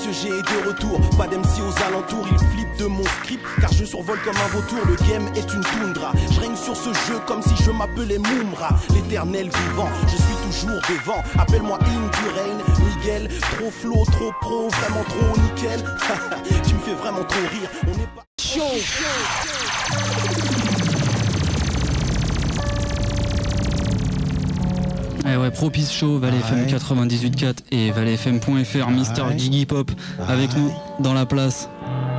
Monsieur G est de retour, pas d'MC aux alentours. Il flippe de mon script car je survole comme un vautour. Le game est une toundra, je règne sur ce jeu comme si je m'appelais Moumra. L'éternel vivant, je suis toujours devant. Appelle-moi Indurain, Miguel. Trop flow, trop pro, vraiment trop nickel. Tu me fais vraiment trop rire, on n'est pas chaud. Eh ouais, Propice Show, Val FM 98.4 et valfm.fr, Mister Gigi Pop avec nous dans la place.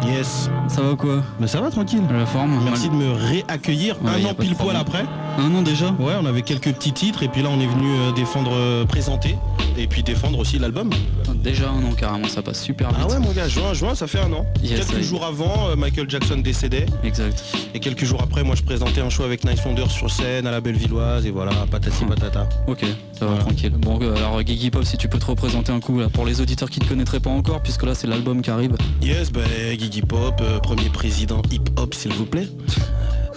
Yes. Ça va quoi? Bah ça va tranquille. La forme. Merci de me réaccueillir un an pile poil après. Un an déjà? Ouais, on avait quelques petits titres et puis là on est venu défendre, présenter et puis défendre aussi l'album. Déjà un an carrément, ça passe super vite. Ah ouais mon gars, juin ça fait un an. Yes, quelques jours avant, Michael Jackson décédait. Exact. Et quelques jours après, moi je présentais un show avec Nice Wonder sur scène à la Bellevilloise et voilà, patati patata. Ok, ça va tranquille. Bon alors Gigi Pop, si tu peux te représenter un coup là, pour les auditeurs qui ne te connaîtraient pas encore, puisque là c'est l'album qui arrive. Yes, bah Gigi Pop, premier président hip-hop s'il vous plaît.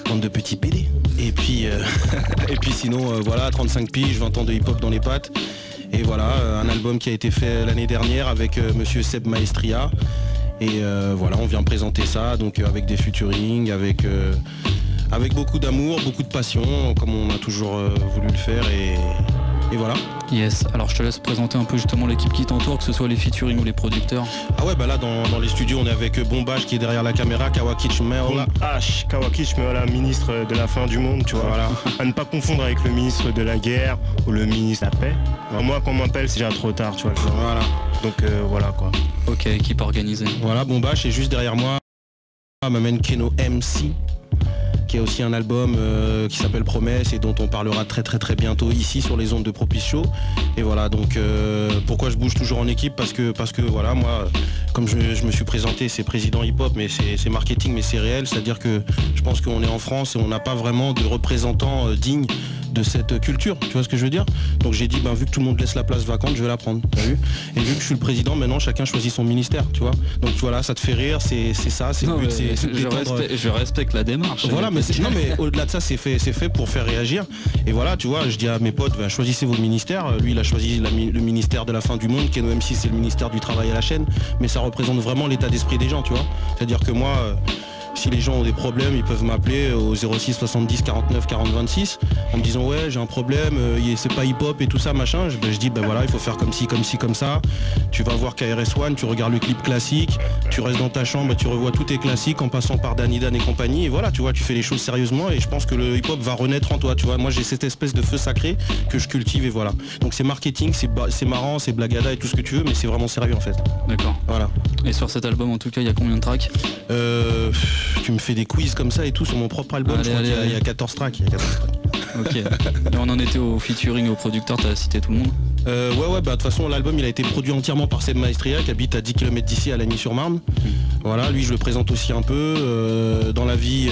Bande de petits PD. Et puis, et puis sinon, voilà, 35 piges, 20 ans de hip-hop dans les pattes. Et voilà, un album qui a été fait l'année dernière avec Monsieur Seb Maestria. Et voilà, on vient présenter ça, donc avec des featuring, avec beaucoup d'amour, beaucoup de passion, comme on a toujours voulu le faire. Et voilà. Yes, alors je te laisse présenter un peu justement l'équipe qui t'entoure, que ce soit les featuring ou les producteurs. Ah ouais, bah là dans les studios on est avec Bombach qui est derrière la caméra, Kawakich Meola. Kawakich Meola, ministre de la fin du monde, tu vois. Voilà. À ne pas confondre avec le ministre de la guerre ou le ministre de la paix. Alors, moi quand on m'appelle c'est déjà trop tard, tu vois. Voilà. Donc voilà quoi. Ok, équipe organisée. Voilà, Bombach et juste derrière moi m'amène Keno MC, qui a aussi un album qui s'appelle Promesse et dont on parlera très bientôt ici sur les ondes de Propice Show. Et voilà, donc pourquoi je bouge toujours en équipe, parce que voilà, moi comme je me suis présenté, c'est président hip-hop, mais c'est marketing, mais c'est réel, c'est-à-dire que je pense qu'on est en France et on n'a pas vraiment de représentants dignes de cette culture, tu vois ce que je veux dire? Donc j'ai dit, vu que tout le monde laisse la place vacante, je vais la prendre, t'as vu? Et vu que je suis le président, maintenant chacun choisit son ministère, tu vois? Donc voilà, ça te fait rire, c'est ça, c'est le but, c'est je respecte la démarche. Voilà, mais au-delà de ça, c'est fait pour faire réagir. Et voilà, tu vois, je dis à mes potes, choisissez vos ministères. Lui, il a choisi le ministère de la fin du monde, Keno MC, c'est le ministère du travail à la chaîne, mais ça représente vraiment l'état d'esprit des gens, tu vois. C'est-à-dire que moi, si les gens ont des problèmes, ils peuvent m'appeler au 06 70 49 40 26 en me disant ouais, j'ai un problème, c'est pas hip-hop et tout ça, machin. Je dis voilà, il faut faire comme ci, comme ça. Tu vas voir KRS-One, tu regardes le clip classique, tu restes dans ta chambre et tu revois tous tes classiques en passant par Danny Dan et compagnie. Et voilà, tu vois, tu fais les choses sérieusement et je pense que le hip-hop va renaître en toi, tu vois. Moi, j'ai cette espèce de feu sacré que je cultive et voilà. Donc c'est marketing, c'est marrant, c'est blagada et tout ce que tu veux, mais c'est vraiment sérieux en fait. D'accord. Voilà. Et sur cet album, en tout cas, il y a combien de tracks? Tu me fais des quiz comme ça et tout sur mon propre album. Je crois qu'il y a 14 tracks. Ok. Et on en était au featuring et au producteur, t'as cité tout le monde? Ouais, de toute façon l'album il a été produit entièrement par Seb Maestria qui habite à 10 km d'ici à Lagny-sur-Marne. Voilà, lui je le présente aussi un peu. Dans la vie,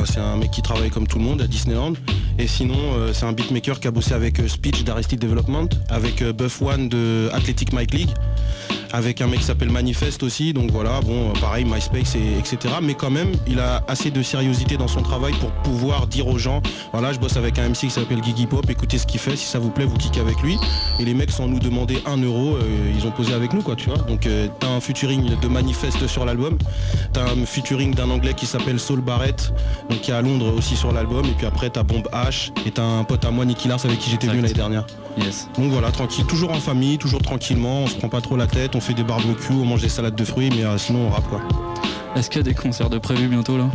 c'est un mec qui travaille comme tout le monde à Disneyland. Et sinon c'est un beatmaker qui a bossé avec Speech d'Aristide Development, avec Buff One de Athletic Mike League, avec un mec qui s'appelle Manifest aussi, donc voilà, bon, pareil, MySpace, etc. Mais quand même, il a assez de sérieuxité dans son travail pour pouvoir dire aux gens, voilà, je bosse avec un MC qui s'appelle Gigi Pop, écoutez ce qu'il fait, si ça vous plaît, vous kickez avec lui. Et les mecs, sans nous demander 1 euro, ils ont posé avec nous, quoi, tu vois. Donc t'as un featuring de Manifest sur l'album, t'as un featuring d'un anglais qui s'appelle Saul Barrett, donc qui est à Londres aussi sur l'album, et puis après t'as Bomb H, et t'as un pote à moi, Nicky Lars, avec qui j'étais venu l'année dernière. Yes. Donc voilà, tranquille, toujours en famille, toujours tranquillement, on se prend pas trop la tête, on fait des barbecues, on mange des salades de fruits, mais sinon on rappe quoi. Est-ce qu'il y a des concerts de prévus bientôt là?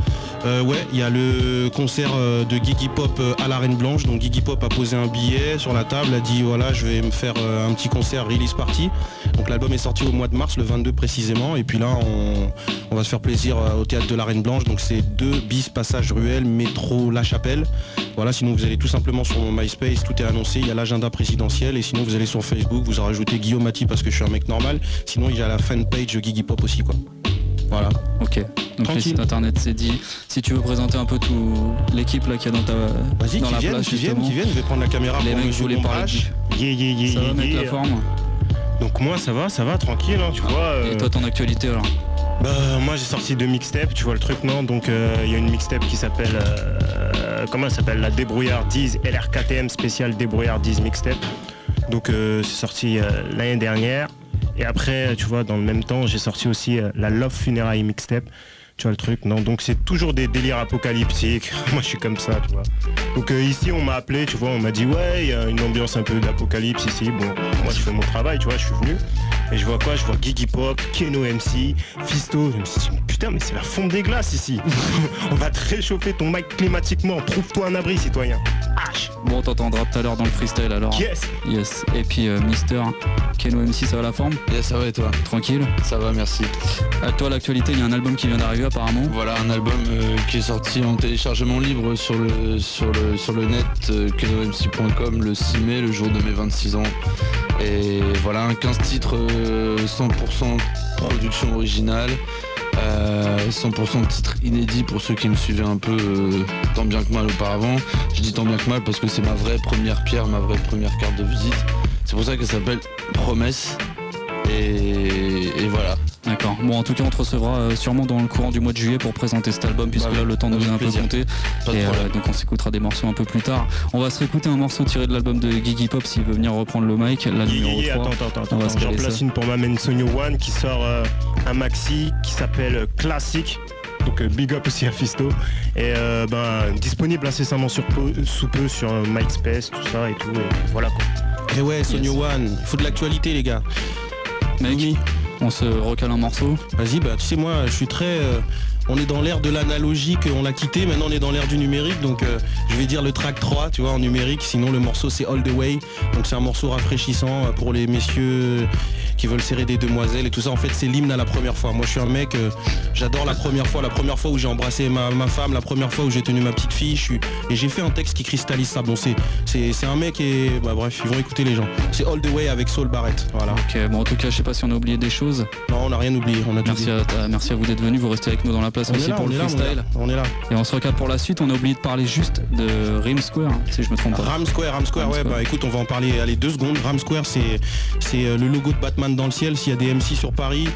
Ouais, il y a le concert de Gigi Pop à la Reine Blanche. Donc Gigi Pop a posé un billet sur la table, a dit voilà, je vais me faire un petit concert release party. Donc l'album est sorti au mois de mars, le 22 précisément. Et puis là, on va se faire plaisir au théâtre de la Reine Blanche. Donc c'est 2 bis passage Ruelle, métro La Chapelle. Voilà, sinon vous allez tout simplement sur mon MySpace, tout est annoncé, il y a l'agenda présidentiel. Et sinon vous allez sur Facebook, vous en rajoutez Guillaume Mati parce que je suis un mec normal. Sinon il y a la fanpage Gigi Pop aussi quoi. Voilà. Ok. Donc le site internet c'est dit. Si tu veux présenter un peu tout l'équipe là qu'il y a dans ta Vas-y, dans qui viennent, je vais prendre la caméra les pour mecs monsieur Bombach. Ça va mettre la forme. Donc moi ça va tranquille hein, tu vois. Et toi ton actualité alors? Moi j'ai sorti 2 mixtapes, tu vois le truc non? Donc il y a une mixtape qui s'appelle comment elle s'appelle, la Débrouillardise LRKTM spécial Débrouillardise mixtape. Donc c'est sorti l'année dernière. Et après, tu vois, dans le même temps, j'ai sorti aussi la Love Funeral mixtape. Tu vois le truc, non? Donc c'est toujours des délires apocalyptiques. Moi je suis comme ça, tu vois. Donc ici on m'a appelé, tu vois, on m'a dit ouais, il y a une ambiance un peu d'apocalypse ici. Bon, moi je fais mon travail, tu vois, je suis venu. Et je vois quoi? Je vois Gigi Pop, Keno MC, Fisto. Je me suis dit putain, mais c'est la fonte des glaces ici. On va te réchauffer ton mic climatiquement. Trouve-toi un abri, citoyen. H. Bon, on t'entendra tout à l'heure dans le freestyle alors. Yes. Et puis Mister, Keno MC, ça va la forme? Yes, ça va et toi? Tranquille? Ça va, merci. À toi l'actualité, il y a un album qui vient d'arriver apparemment. Voilà, un album qui est sorti en téléchargement libre sur le net, kenomc.com le 6 mai, le jour de mes 26 ans. Et voilà, un 15 titres 100% production originale, 100% titres inédits pour ceux qui me suivaient un peu tant bien que mal auparavant. Je dis tant bien que mal parce que c'est ma vraie première pierre, ma vraie première carte de visite. C'est pour ça qu'elle s'appelle Promesse. Et voilà. D'accord. Bon, en tout cas, on te recevra sûrement dans le courant du mois de juillet pour présenter cet album, puisque là, le temps nous est un peu compté. Et donc, on s'écoutera des morceaux un peu plus tard. On va se réécouter un morceau tiré de l'album de Gigi Pop s'il veut venir reprendre le mic. La numéro 3. Attends. J'en place une pour ma main Sonyo One qui sort un maxi qui s'appelle Classique. Donc big up aussi à Fisto. Et disponible incessamment sous peu sur MySpace, tout ça et tout. Et voilà quoi. Et ouais, Sonyo One, il faut de l'actualité les gars. Mec, on se recale un morceau. Vas-y, bah tu sais moi je suis très... on est dans l'ère de l'analogique, on l'a quitté, maintenant on est dans l'ère du numérique, donc je vais dire le track 3, tu vois, en numérique, sinon le morceau c'est All The Way, donc c'est un morceau rafraîchissant pour les messieurs qui veulent serrer des demoiselles et tout ça. En fait c'est l'hymne à la première fois. Moi je suis un mec, j'adore la première fois où j'ai embrassé ma femme, la première fois où j'ai tenu ma petite fille, et j'ai fait un texte qui cristallise ça. Bon c'est un mec et bah bref, ils vont écouter les gens. C'est All The Way avec Saul Barrett, voilà. Ok, bon en tout cas je sais pas si on a oublié des choses. Non, on n'a rien oublié, on a tout dit. Merci à vous d'être venus, vous restez avec nous dans la place aussi pour le freestyle. On est là. Et on se recale pour la suite. On a oublié de parler juste de Rim Square, si je me trompe pas. Ram Square, ouais, bah écoute, on va en parler 2 secondes. Ram Square, c'est le logo de Batman dans le ciel. S'il y a des MC sur Paris,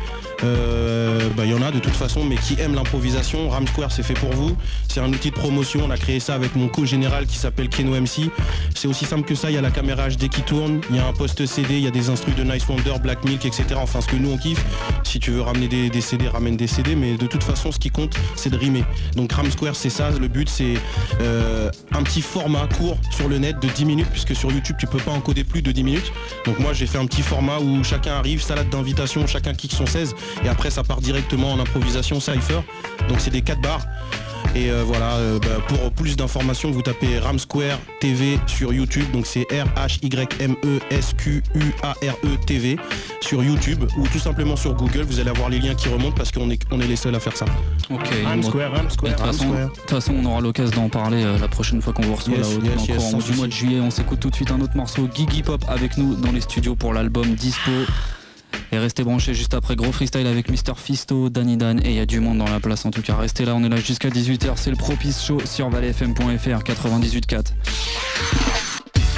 il y en a de toute façon, mais qui aiment l'improvisation. Ram Square, c'est fait pour vous. C'est un outil de promotion. On a créé ça avec mon co-général qui s'appelle Keno MC. C'est aussi simple que ça. Il y a la caméra HD qui tourne. Il y a un poste CD. Il y a des instrus de Nice Wonder, Black Milk, etc. Enfin, ce que nous on kiffe. Si tu veux ramener des CD, ramène des CD. Mais de toute façon, ce qui compte, c'est de rimer. Donc Ram Square, c'est ça. Le but, c'est un petit format court sur le net de 10 minutes, puisque sur YouTube, tu peux pas encoder plus de 10 minutes. Donc moi, j'ai fait un petit format où chacun arrive, salade d'invitation, chacun kick son 16. Et après, ça part directement en improvisation cypher. Donc c'est des 4 bars. Et pour plus d'informations, vous tapez Ram Square TV sur YouTube. Donc c'est RHYMESQUARE TV sur YouTube ou tout simplement sur Google. Vous allez avoir les liens qui remontent parce qu'on est les seuls à faire ça. Ok. Ram Square. De toute façon, on aura l'occasion d'en parler la prochaine fois qu'on vous reçoit du mois de juillet. On s'écoute tout de suite un autre morceau. Gigi Pop avec nous dans les studios pour l'album Dispo. Et restez branchés juste après, gros freestyle avec Mister Fisto, Danny Dan, et il y a du monde dans la place en tout cas. Restez là, on est là jusqu'à 18h, c'est le Propice Show sur valetfm.fr 98.4.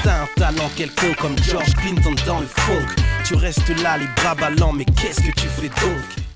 T'as un talent quelconque comme George Clinton dans le funk. Tu restes là les bras ballants, mais qu'est-ce que tu fais donc?